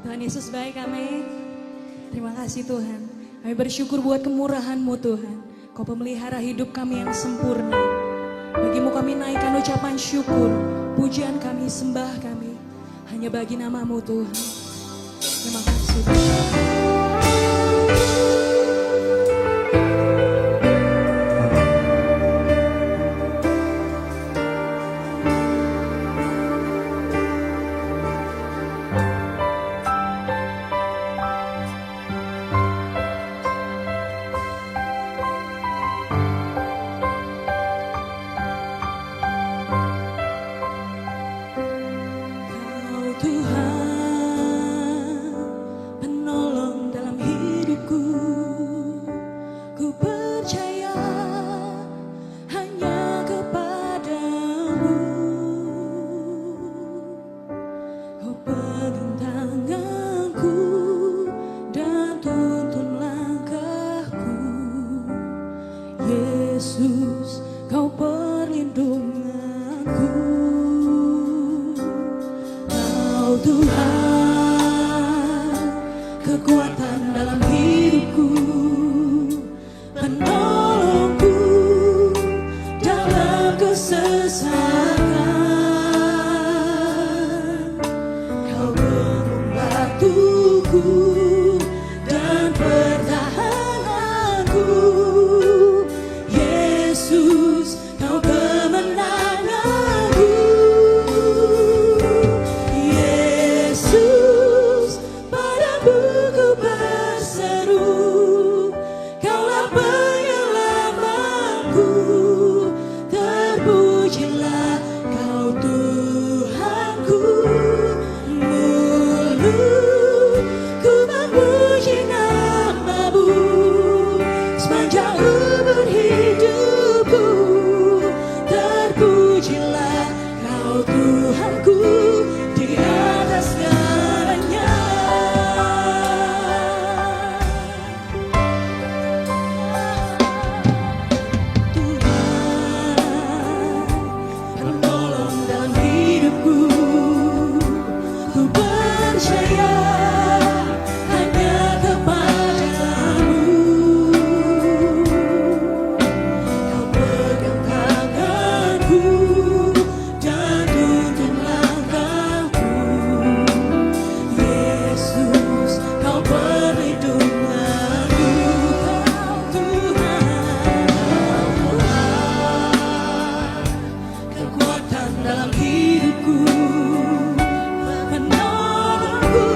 Tuhan Yesus baik, amin. Terima kasih Tuhan. Kami bersyukur buat kemurahan-Mu Tuhan. Kau pemelihara hidup kami yang sempurna. Bagimu kami naikkan ucapan syukur, pujian kami, sembah kami. Hanya bagi nama-Mu Tuhan. Terima kasih Tuhan. Yesus, Kau perlindunganku. Kau Tuhan, kekuatan dalam hidupku, penolongku dalam kesesakan. Kau penuh batuku dan pertahananku. Yesus, Kau kemenanganku. Yesus, padamu ku berseru, Kaulah penyelamatku. Terpujilah Kau Tuhanku. Mulutku memuji nama-Mu sepanjang umur hidupku. Terpujilah Kau Tuhanku di atas segalanya. Tuhan, penolong dalam hidupku, ku percaya hanya kepada-Mu. Kau pegang tanganku dan tuntun langkahku. Yesus, Kau perlindunganku. Kau Tuhan, kekuatan dalam hidupku, penolongku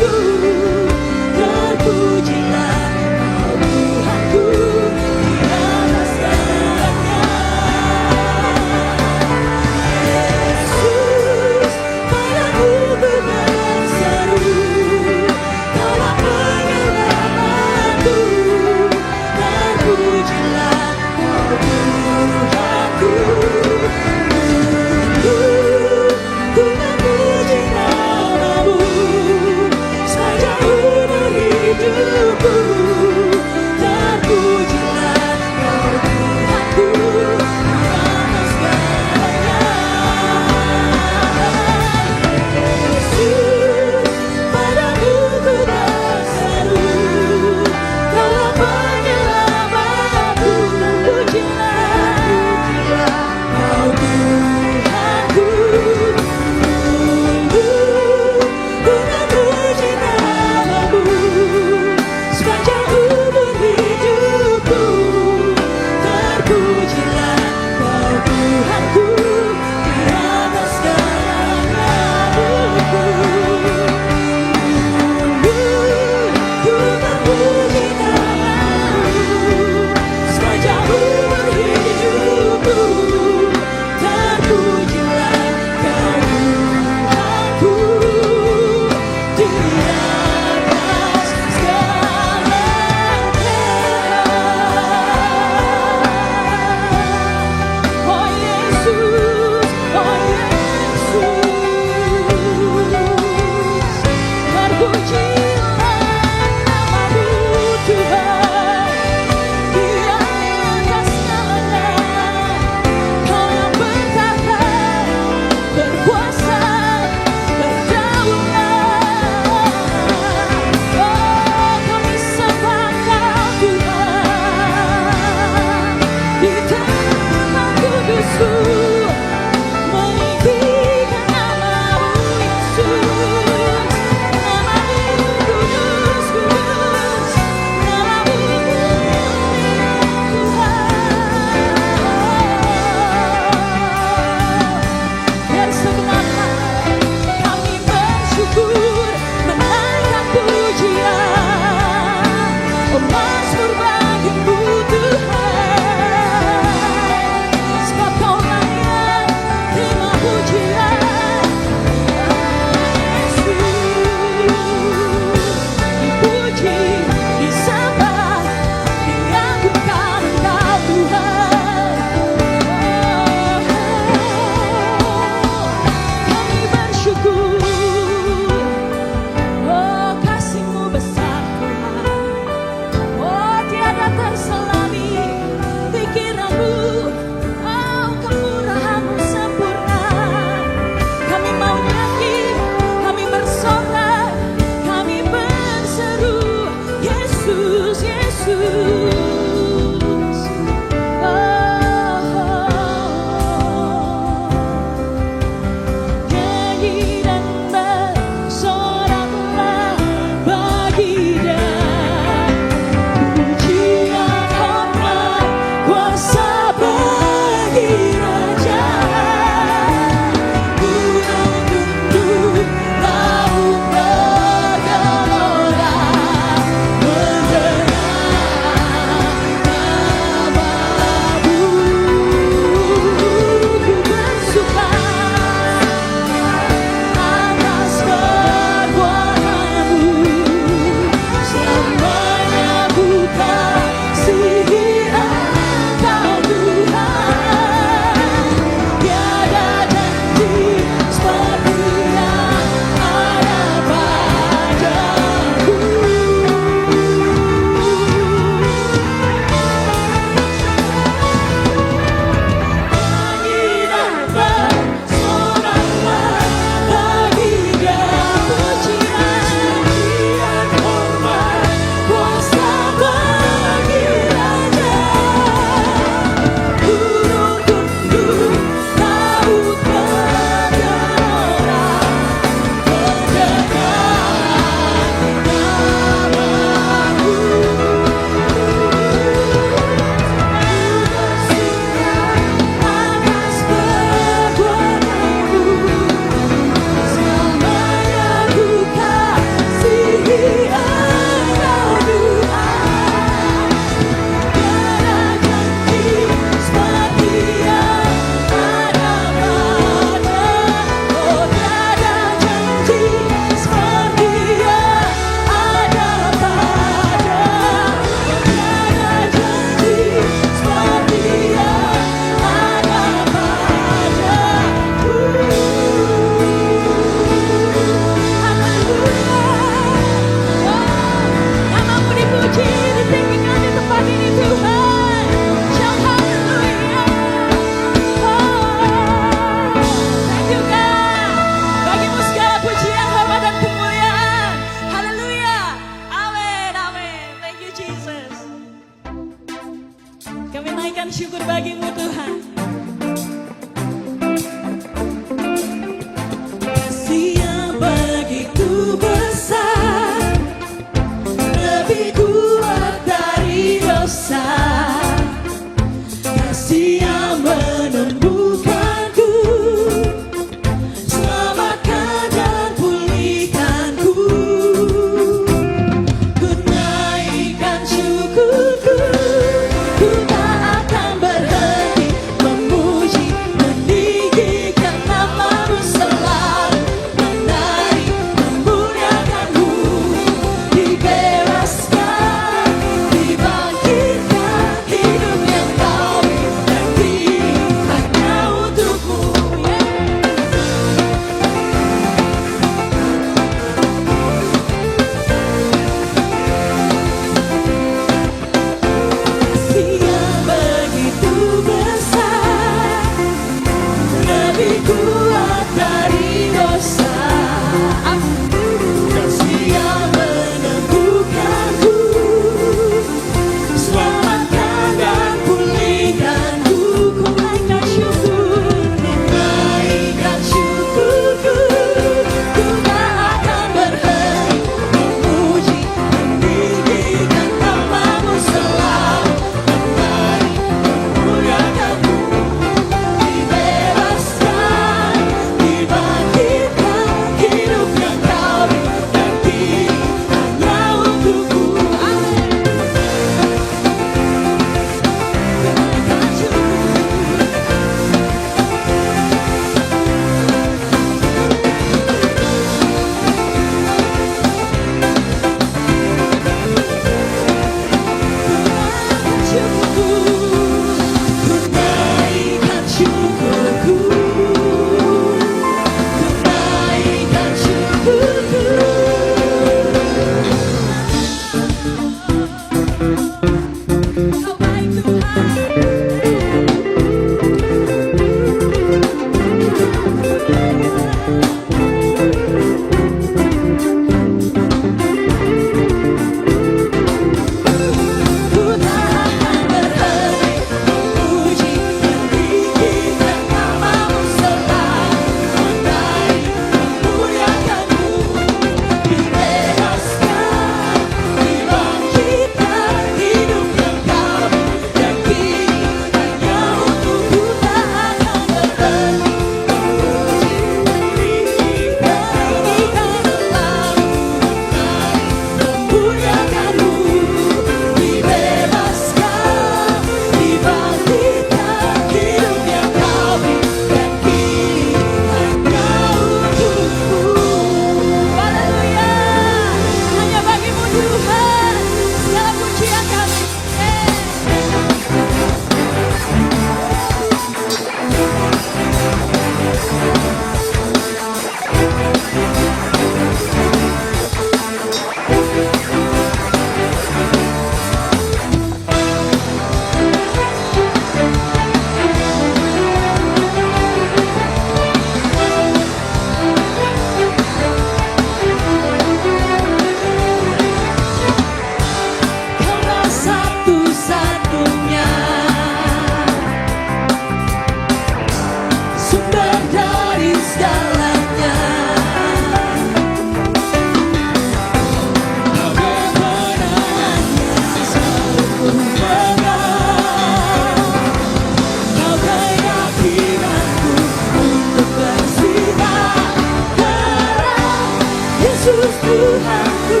Yesus Tuhanku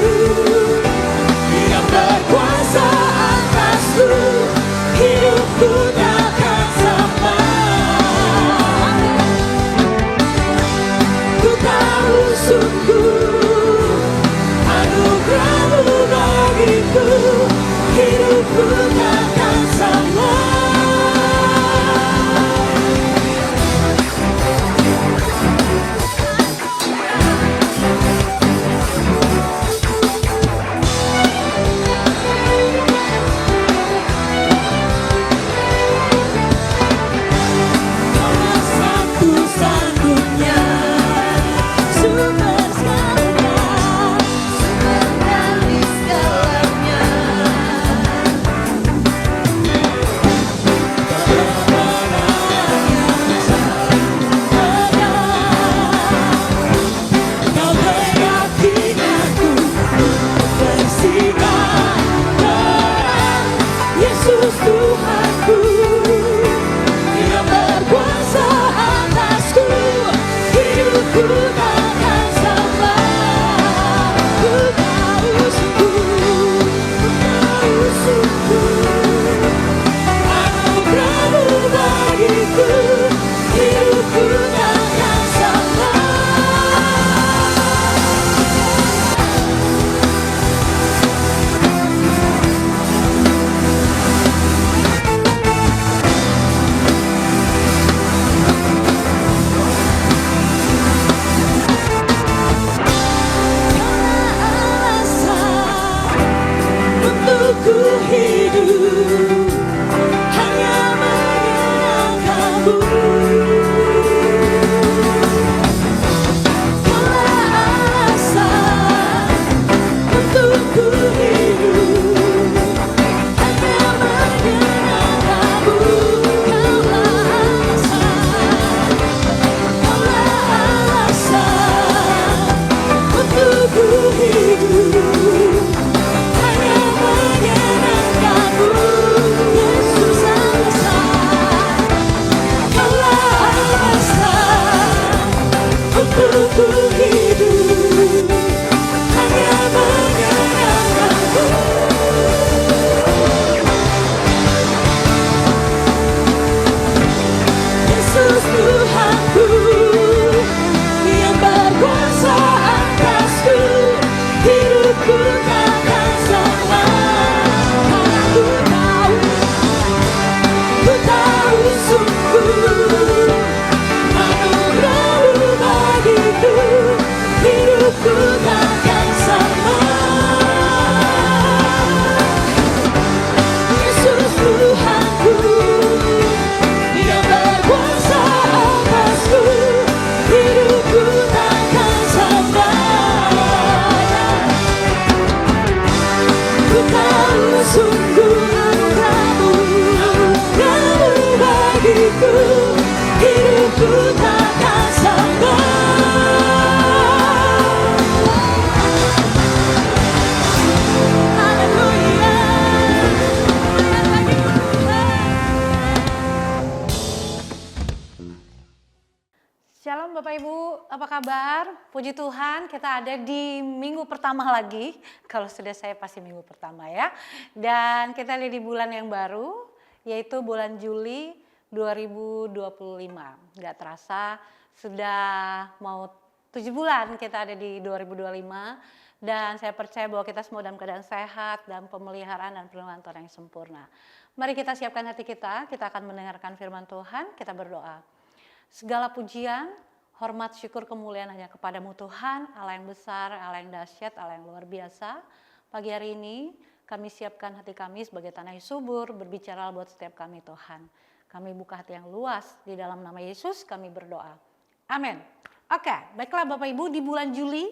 yang berkuasa atasku, hidupku takkan sama. Ku tahu sungguh anugerah-Mu bagiku, hidupku takkan sama. Yesus Tuhanku yang berkuasa atasku, hidupku takkan sama. Ku tahu sungguh anugerah-Mu bagiku, hidupku takkan sama. Ku hidup hanya menyenangkan-Mu. Kaulah alasan untuk ku hidup hanya menyenangkan-Mu. Kaulah alasan untuk ku hidup hanya menyenangkan-Mu. Yesus alasan, Kaulah alasan untuk ku hidup hanya menyenangkan-Mu. Yesus Tuhanku yang berkuasa atasku, hidupku takkan sama. Ku tahu sungguh anugerah-Mu bagiku, hidupku takkan sama. Yesus Tuhanku yang berkuasa atasku, hidupku takkan sama. Ku tahu sungguh anugerah-Mu bagiku, hidupku takkan sama. Haleluya. Shalom Bapak Ibu, apa kabar? Puji Tuhan, kita ada di minggu pertama lagi. Kalau sudah saya pasti minggu pertama ya. Dan kita ada di bulan yang baru, yaitu bulan Juli 2025. Gak terasa sudah mau 7 bulan kita ada di 2025. Dan saya percaya bahwa kita semua dalam keadaan sehat, dan pemeliharaan dan perlindungan Tuhan yang sempurna. Mari kita siapkan hati kita akan mendengarkan firman Tuhan, kita berdoa. Segala pujian, hormat, syukur, kemuliaan hanya kepadamu Tuhan, Allah yang besar, Allah yang dahsyat, Allah yang luar biasa. Pagi hari ini kami siapkan hati kami sebagai tanah yang subur, berbicara buat setiap kami Tuhan. Kami buka hati yang luas, di dalam nama Yesus kami berdoa. Amin. Oke, baiklah Bapak Ibu, di bulan Juli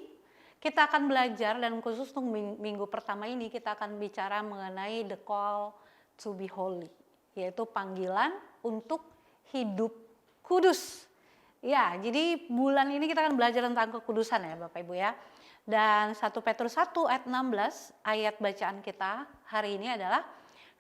kita akan belajar, dan khusus untuk minggu pertama ini kita akan bicara mengenai the call to be holy, yaitu panggilan untuk hidup kudus. Ya, jadi bulan ini kita akan belajar tentang kekudusan ya Bapak Ibu ya. Dan 1 Petrus 1 ayat 16 ayat bacaan kita hari ini adalah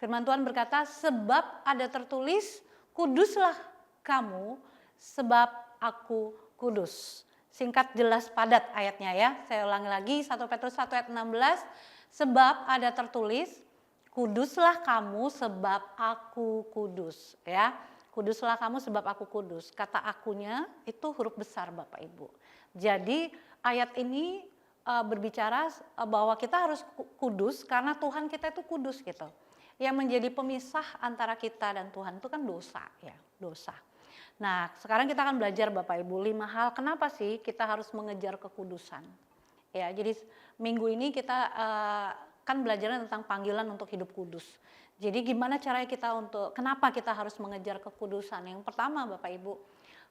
firman Tuhan berkata, sebab ada tertulis, kuduslah kamu sebab aku kudus. singkat, jelas, padat ayatnya ya. Saya ulangi lagi, 1 Petrus 1 ayat 16, sebab ada tertulis, kuduslah kamu sebab aku kudus ya. Kuduslah kamu sebab aku kudus. Kata akunya itu huruf besar Bapak Ibu. Jadi ayat ini berbicara bahwa kita harus kudus karena Tuhan kita itu kudus gitu. Yang menjadi pemisah antara kita dan Tuhan itu kan dosa ya, dosa. Nah, sekarang kita akan belajar Bapak Ibu 5 hal kenapa sih kita harus mengejar kekudusan. Ya, jadi minggu ini kita kan belajarnya tentang panggilan untuk hidup kudus. Jadi gimana caranya kita kenapa kita harus mengejar kekudusan? Yang pertama Bapak Ibu,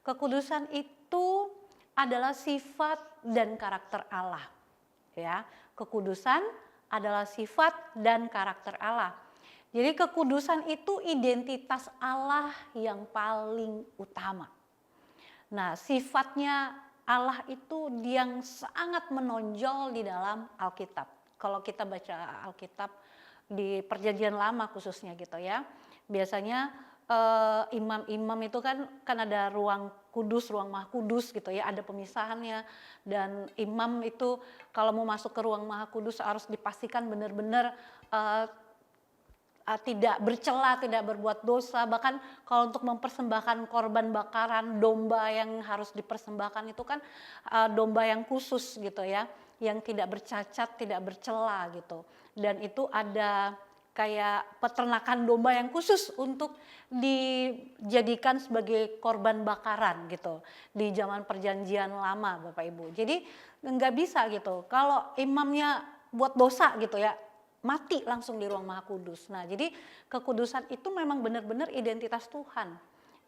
kekudusan itu adalah sifat dan karakter Allah. Ya, kekudusan adalah sifat dan karakter Allah. Jadi kekudusan itu identitas Allah yang paling utama. Nah, sifatnya Allah itu yang sangat menonjol di dalam Alkitab. Kalau kita baca Alkitab di Perjanjian Lama khususnya gitu ya, biasanya imam-imam itu kan ada ruang kudus, ruang maha kudus gitu ya, ada pemisahannya. Dan imam itu kalau mau masuk ke ruang maha kudus harus dipastikan benar-benar tidak bercela, tidak berbuat dosa. Bahkan kalau untuk mempersembahkan korban bakaran domba yang harus dipersembahkan itu kan domba yang khusus gitu ya, yang tidak bercacat, tidak bercela gitu. Dan itu ada kayak peternakan domba yang khusus untuk dijadikan sebagai korban bakaran gitu di zaman Perjanjian Lama Bapak Ibu. Jadi nggak bisa gitu kalau imamnya buat dosa gitu ya, mati langsung di ruang maha kudus. Nah, jadi kekudusan itu memang benar-benar identitas Tuhan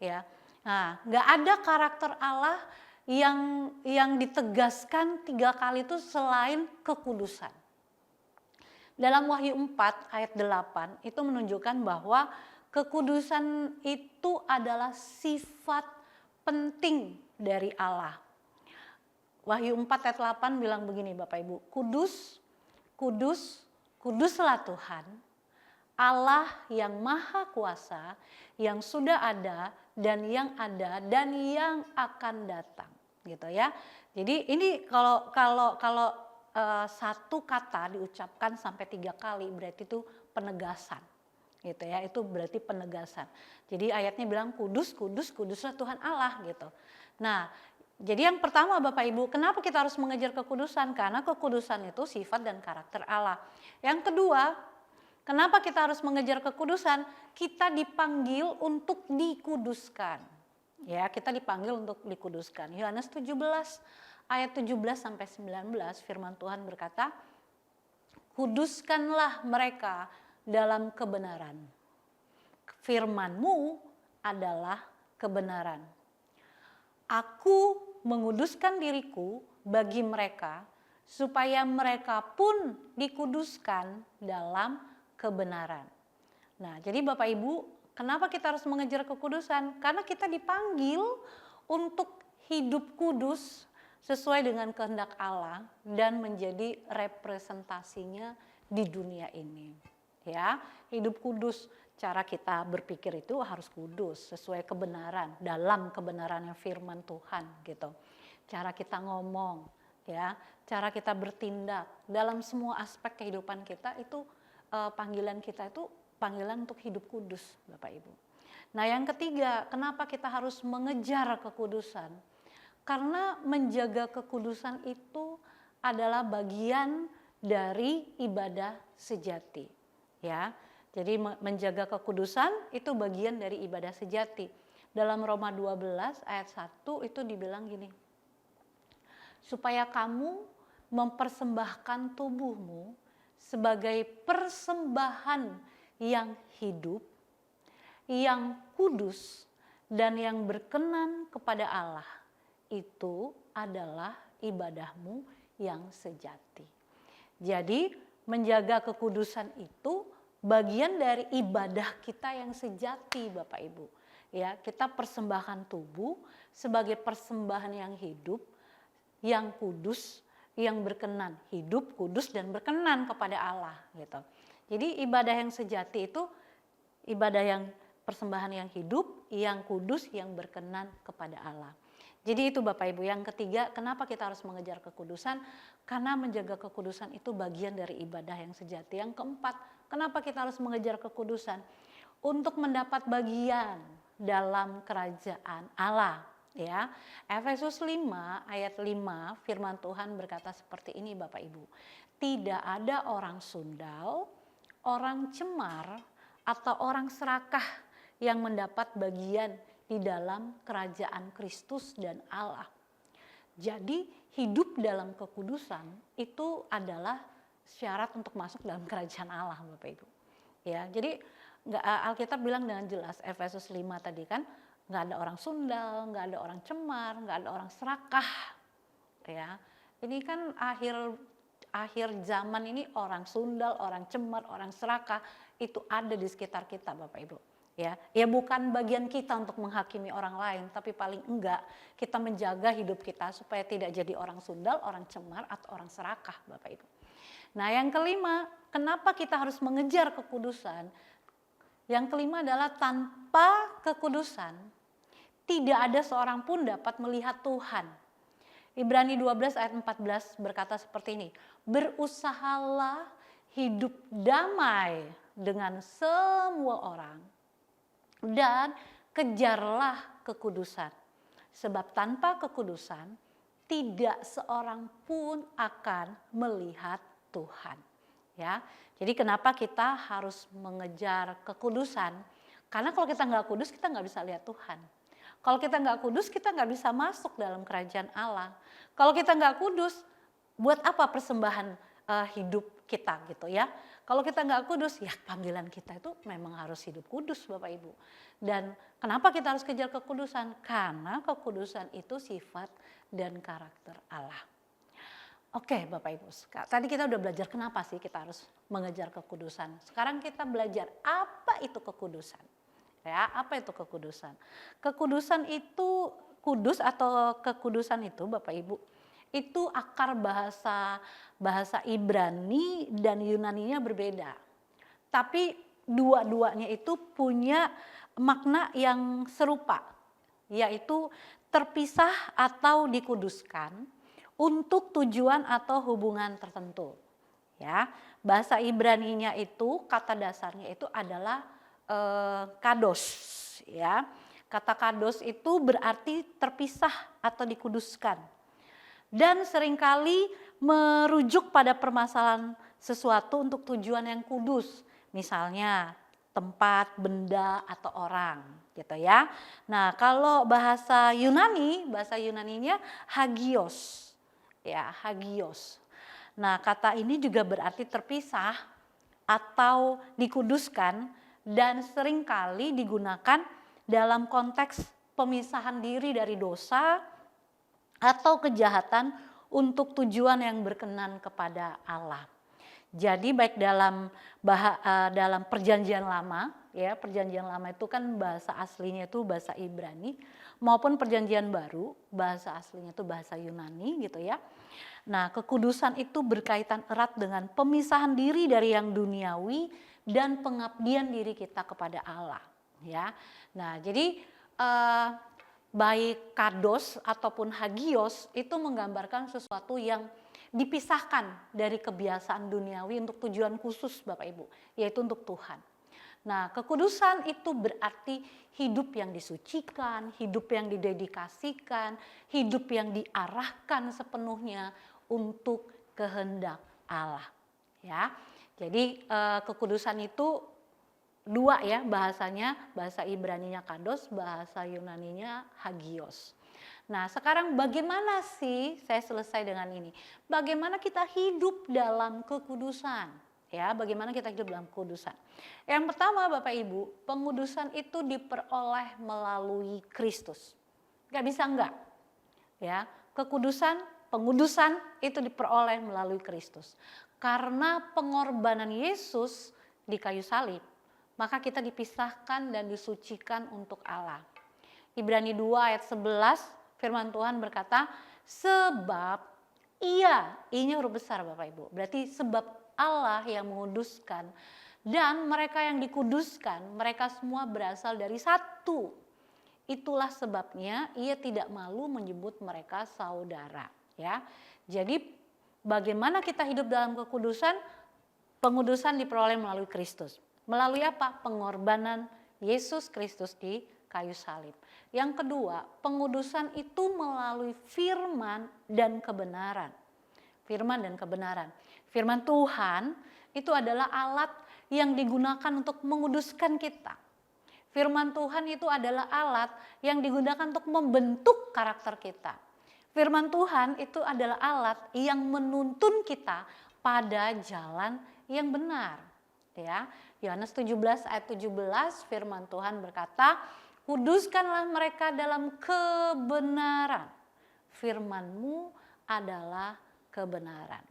ya. Nah, nggak ada karakter Allah yang ditegaskan 3 kali itu selain kekudusan. Dalam Wahyu 4 ayat 8 itu menunjukkan bahwa kekudusan itu adalah sifat penting dari Allah. Wahyu 4 ayat 8 bilang begini Bapak Ibu, kudus, kudus, kuduslah Tuhan, Allah yang maha kuasa, yang sudah ada dan yang akan datang, gitu ya. Jadi ini kalau satu kata diucapkan sampai 3 kali berarti itu penegasan, gitu ya. Itu berarti penegasan. Jadi ayatnya bilang kudus, kudus, kuduslah Tuhan Allah, gitu. Nah, jadi yang pertama Bapak Ibu, kenapa kita harus mengejar kekudusan? Karena kekudusan itu sifat dan karakter Allah. Yang kedua, kenapa kita harus mengejar kekudusan? Kita dipanggil untuk dikuduskan. Ya, kita dipanggil untuk dikuduskan. Yohanes 17 ayat 17 sampai 19 firman Tuhan berkata, kuduskanlah mereka dalam kebenaran. Firman-Mu adalah kebenaran. Aku menguduskan diriku bagi mereka supaya mereka pun dikuduskan dalam kebenaran. Nah, jadi Bapak Ibu, kenapa kita harus mengejar kekudusan? Karena kita dipanggil untuk hidup kudus sesuai dengan kehendak Allah dan menjadi representasinya di dunia ini. Ya, hidup kudus. Cara kita berpikir itu harus kudus, sesuai kebenaran, dalam kebenarannya firman Tuhan gitu. Cara kita ngomong, ya, cara kita bertindak dalam semua aspek kehidupan kita itu panggilan kita itu panggilan untuk hidup kudus, Bapak Ibu. Nah, yang ketiga, kenapa kita harus mengejar kekudusan? Karena menjaga kekudusan itu adalah bagian dari ibadah sejati, ya. Jadi menjaga kekudusan itu bagian dari ibadah sejati. Dalam Roma 12 ayat 1 itu dibilang gini, supaya kamu mempersembahkan tubuhmu sebagai persembahan yang hidup, yang kudus, dan yang berkenan kepada Allah. Itu adalah ibadahmu yang sejati. Jadi menjaga kekudusan itu bagian dari ibadah kita yang sejati Bapak Ibu. Ya, kita persembahkan tubuh sebagai persembahan yang hidup, yang kudus, yang berkenan, hidup, kudus dan berkenan kepada Allah gitu. Jadi ibadah yang sejati itu ibadah yang persembahan yang hidup, yang kudus, yang berkenan kepada Allah. Jadi itu Bapak Ibu. Yang ketiga, kenapa kita harus mengejar kekudusan? Karena menjaga kekudusan itu bagian dari ibadah yang sejati. Yang keempat, kenapa kita harus mengejar kekudusan? Untuk mendapat bagian dalam kerajaan Allah. Ya, Efesus 5 ayat 5 firman Tuhan berkata seperti ini Bapak Ibu. Tidak ada orang sundal, orang cemar, atau orang serakah yang mendapat bagian di dalam kerajaan Kristus dan Allah. Jadi hidup dalam kekudusan itu adalah syarat untuk masuk dalam kerajaan Allah Bapak Ibu. Ya, jadi Alkitab bilang dengan jelas Efesus 5 tadi kan, nggak ada orang sundal, nggak ada orang cemar, nggak ada orang serakah. Ya, ini kan akhir zaman ini orang sundal, orang cemar, orang serakah itu ada di sekitar kita Bapak Ibu. Ya bukan bagian kita untuk menghakimi orang lain, tapi paling enggak kita menjaga hidup kita supaya tidak jadi orang sundal, orang cemar, atau orang serakah Bapak Ibu. Nah yang kelima, kenapa kita harus mengejar kekudusan? Yang kelima adalah tanpa kekudusan tidak ada seorang pun dapat melihat Tuhan. Ibrani 12 ayat 14 berkata seperti ini, berusahalah hidup damai dengan semua orang dan kejarlah kekudusan. Sebab tanpa kekudusan tidak seorang pun akan melihat Tuhan. Ya, jadi kenapa kita harus mengejar kekudusan? Karena kalau kita nggak kudus kita nggak bisa lihat Tuhan. Kalau kita nggak kudus kita nggak bisa masuk dalam kerajaan Allah. Kalau kita nggak kudus, buat apa persembahan hidup kita gitu ya? Kalau kita nggak kudus, ya panggilan kita itu memang harus hidup kudus Bapak Ibu. Dan kenapa kita harus kejar kekudusan? Karena kekudusan itu sifat dan karakter Allah. Oke Bapak Ibu, tadi kita udah belajar kenapa sih kita harus mengejar kekudusan. Sekarang kita belajar apa itu kekudusan. Ya, apa itu kekudusan? Kekudusan itu, kudus atau kekudusan itu Bapak Ibu, itu akar bahasa Ibrani dan Yunaninya berbeda. Tapi dua-duanya itu punya makna yang serupa, yaitu terpisah atau dikuduskan untuk tujuan atau hubungan tertentu. Ya, bahasa Ibraninya itu kata dasarnya itu adalah kados. Ya, kata kados itu berarti terpisah atau dikuduskan. Dan seringkali merujuk pada permasalahan sesuatu untuk tujuan yang kudus. Misalnya tempat, benda, atau orang gitu ya. Nah kalau bahasa Yunaninya hagios. Ya, hagios. Nah kata ini juga berarti terpisah atau dikuduskan dan seringkali digunakan dalam konteks pemisahan diri dari dosa atau kejahatan untuk tujuan yang berkenan kepada Allah. Jadi baik dalam perjanjian lama, ya perjanjian lama itu kan bahasa aslinya itu bahasa Ibrani, maupun perjanjian baru bahasa aslinya itu bahasa Yunani gitu ya. Nah kekudusan itu berkaitan erat dengan pemisahan diri dari yang duniawi dan pengabdian diri kita kepada Allah. Ya, nah jadi baik kados ataupun hagios itu menggambarkan sesuatu yang dipisahkan dari kebiasaan duniawi untuk tujuan khusus Bapak Ibu, yaitu untuk Tuhan. Nah kekudusan itu berarti hidup yang disucikan, hidup yang didedikasikan, hidup yang diarahkan sepenuhnya untuk kehendak Allah. Ya, jadi kekudusan itu dua ya bahasanya, bahasa Ibraninya kados, bahasa Yunaninya hagios. Nah sekarang bagaimana sih saya selesai dengan ini? Bagaimana kita hidup dalam kekudusan? Ya, bagaimana kita hidup dalam kekudusan? Yang pertama Bapak Ibu, pengudusan itu diperoleh melalui Kristus. Gak bisa enggak. Ya, pengudusan itu diperoleh melalui Kristus. Karena pengorbanan Yesus di kayu salib, maka kita dipisahkan dan disucikan untuk Allah. Ibrani 2 ayat 11 firman Tuhan berkata, sebab I-nya huruf besar Bapak Ibu. Berarti sebab Allah yang menguduskan dan mereka yang dikuduskan, mereka semua berasal dari satu itulah sebabnya ia tidak malu menyebut mereka saudara. Ya, jadi bagaimana kita hidup dalam kekudusan? Pengudusan diperoleh melalui Kristus. Melalui apa? Pengorbanan Yesus Kristus di kayu salib. Yang kedua, pengudusan itu melalui firman dan kebenaran. Firman dan kebenaran. Firman Tuhan itu adalah alat yang digunakan untuk menguduskan kita. Firman Tuhan itu adalah alat yang digunakan untuk membentuk karakter kita. Firman Tuhan itu adalah alat yang menuntun kita pada jalan yang benar. Ya, Yohanes 17 ayat 17 firman Tuhan berkata, "Kuduskanlah mereka dalam kebenaran. Firman-Mu adalah kebenaran."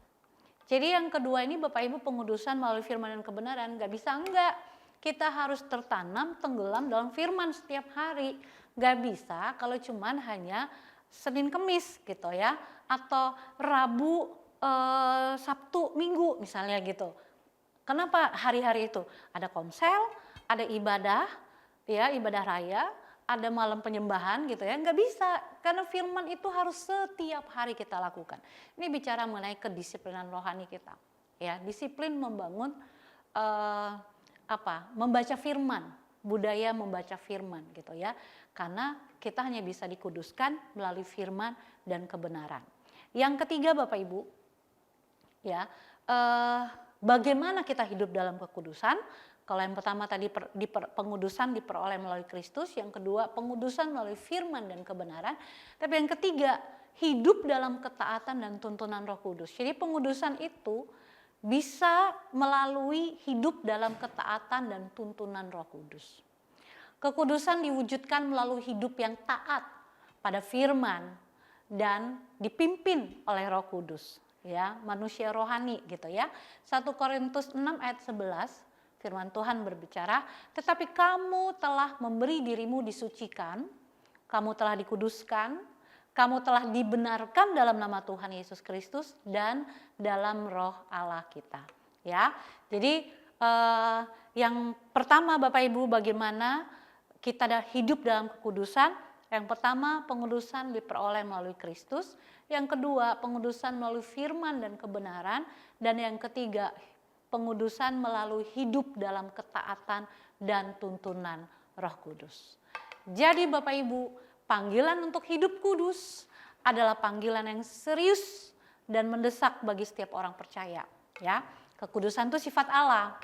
Jadi yang kedua ini Bapak Ibu, pengudusan melalui firman dan kebenaran. Gak bisa enggak. Kita harus tertanam, tenggelam dalam firman setiap hari. Gak bisa kalau cuman hanya Senin Kemis gitu ya. Atau Rabu, Sabtu, Minggu misalnya gitu. Kenapa hari-hari itu? Ada komsel, ada ibadah, ya ibadah raya, ada malam penyembahan gitu ya. Nggak bisa, karena firman itu harus setiap hari kita lakukan. Ini bicara mengenai kedisiplinan rohani kita. Ya, disiplin membangun membaca firman, budaya membaca firman gitu ya. Karena kita hanya bisa dikuduskan melalui firman dan kebenaran. Yang ketiga Bapak Ibu, ya, bagaimana kita hidup dalam kekudusan? Kalau yang pertama tadi pengudusan diperoleh melalui Kristus, yang kedua pengudusan melalui firman dan kebenaran, tapi yang ketiga hidup dalam ketaatan dan tuntunan Roh Kudus. Jadi pengudusan itu bisa melalui hidup dalam ketaatan dan tuntunan Roh Kudus. Kekudusan diwujudkan melalui hidup yang taat pada firman dan dipimpin oleh Roh Kudus. Ya, manusia rohani gitu ya. 1 Korintus 6 ayat 11 firman Tuhan berbicara, "Tetapi kamu telah memberi dirimu disucikan, kamu telah dikuduskan, kamu telah dibenarkan dalam nama Tuhan Yesus Kristus dan dalam Roh Allah kita." Ya. Jadi yang pertama Bapak Ibu, bagaimana kita hidup dalam kekudusan? Yang pertama, pengudusan diperoleh melalui Kristus. Yang kedua, pengudusan melalui firman dan kebenaran. Dan yang ketiga, pengudusan melalui hidup dalam ketaatan dan tuntunan Roh Kudus. Jadi Bapak Ibu, panggilan untuk hidup kudus adalah panggilan yang serius dan mendesak bagi setiap orang percaya. Ya, kekudusan itu sifat Allah.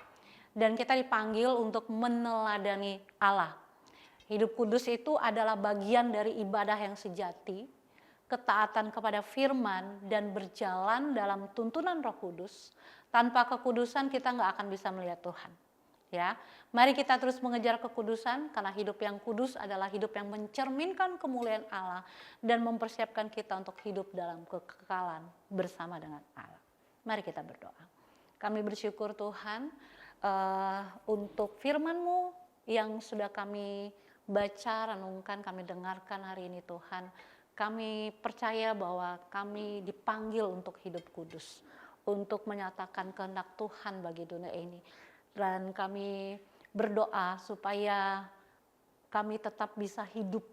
Dan kita dipanggil untuk meneladani Allah. Hidup kudus itu adalah bagian dari ibadah yang sejati, ketaatan kepada firman dan berjalan dalam tuntunan Roh Kudus. Tanpa kekudusan kita nggak akan bisa melihat Tuhan. Ya, mari kita terus mengejar kekudusan karena hidup yang kudus adalah hidup yang mencerminkan kemuliaan Allah dan mempersiapkan kita untuk hidup dalam kekekalan bersama dengan Allah. Mari kita berdoa. Kami bersyukur Tuhan untuk firman-Mu yang sudah kami baca, renungkan, kami dengarkan hari ini Tuhan. Kami percaya bahwa kami dipanggil untuk hidup kudus, untuk menyatakan kehendak Tuhan bagi dunia ini. Dan kami berdoa supaya kami tetap bisa hidup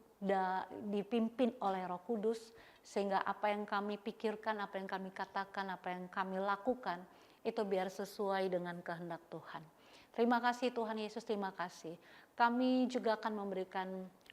dipimpin oleh Roh Kudus, sehingga apa yang kami pikirkan, apa yang kami katakan, apa yang kami lakukan, itu biar sesuai dengan kehendak Tuhan. Terima kasih Tuhan Yesus, terima kasih. Kami juga akan memberikan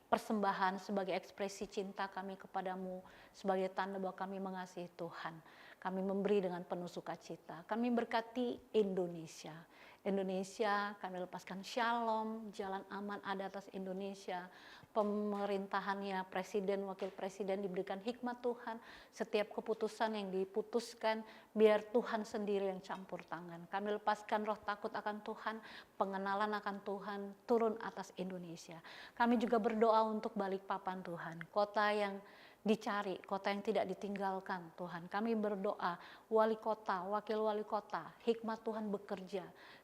persembahan sebagai ekspresi cinta kami kepadamu, sebagai tanda bahwa kami mengasihi Tuhan. Kami memberi dengan penuh sukacita. Kami berkati Indonesia. Indonesia, kami lepaskan shalom, jalan aman ada atas Indonesia. Pemerintahannya, presiden, wakil presiden diberikan hikmat Tuhan. Setiap keputusan yang diputuskan, biar Tuhan sendiri yang campur tangan. Kami lepaskan roh takut akan Tuhan, pengenalan akan Tuhan turun atas Indonesia. Kami juga berdoa untuk Balikpapan Tuhan, kota yang dicari, kota yang tidak ditinggalkan Tuhan. Kami berdoa, wali kota, wakil wali kota, hikmat Tuhan bekerja.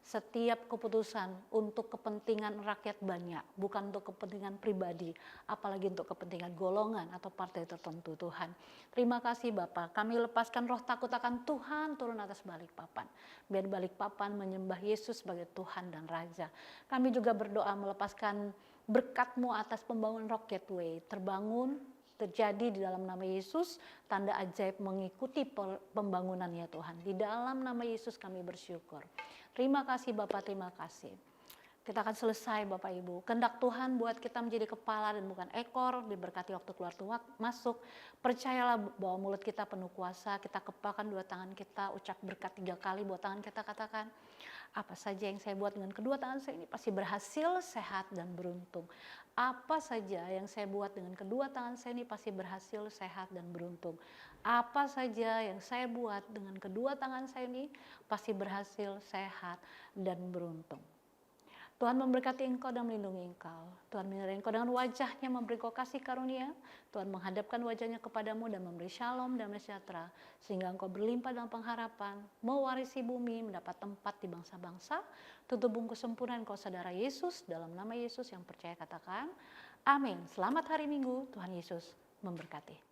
Setiap keputusan untuk kepentingan rakyat banyak, bukan untuk kepentingan pribadi, apalagi untuk kepentingan golongan atau partai tertentu Tuhan. Terima kasih Bapa, kami lepaskan roh takut akan Tuhan turun atas Balikpapan. Biar Balikpapan menyembah Yesus sebagai Tuhan dan Raja. Kami juga berdoa melepaskan berkat-Mu atas pembangunan Rock Gateway terbangun, terjadi di dalam nama Yesus, tanda ajaib mengikuti pembangunan ya Tuhan. Di dalam nama Yesus kami bersyukur. Terima kasih Bapak, terima kasih. Kita akan selesai Bapak Ibu. Kehendak Tuhan buat kita menjadi kepala dan bukan ekor, diberkati waktu keluar masuk. Percayalah bahwa mulut kita penuh kuasa, kita kepalkan dua tangan kita, ucap berkat 3 kali buat tangan kita, katakan, apa saja yang saya buat dengan kedua tangan saya ini pasti berhasil, sehat, dan beruntung. Apa saja yang saya buat dengan kedua tangan saya ini pasti berhasil, sehat, dan beruntung. Apa saja yang saya buat dengan kedua tangan saya ini pasti berhasil, sehat, dan beruntung. Tuhan memberkati engkau dan melindungi engkau. Tuhan menyertai engkau dengan wajahnya, memberi engkau kasih karunia. Tuhan menghadapkan wajahnya kepadamu dan memberi shalom dan sejahtera. Sehingga engkau berlimpah dalam pengharapan, mewarisi bumi, mendapat tempat di bangsa-bangsa. Tutup bungkus sempurna engkau saudara Yesus, dalam nama Yesus yang percaya katakan, amin. Selamat hari Minggu, Tuhan Yesus memberkati.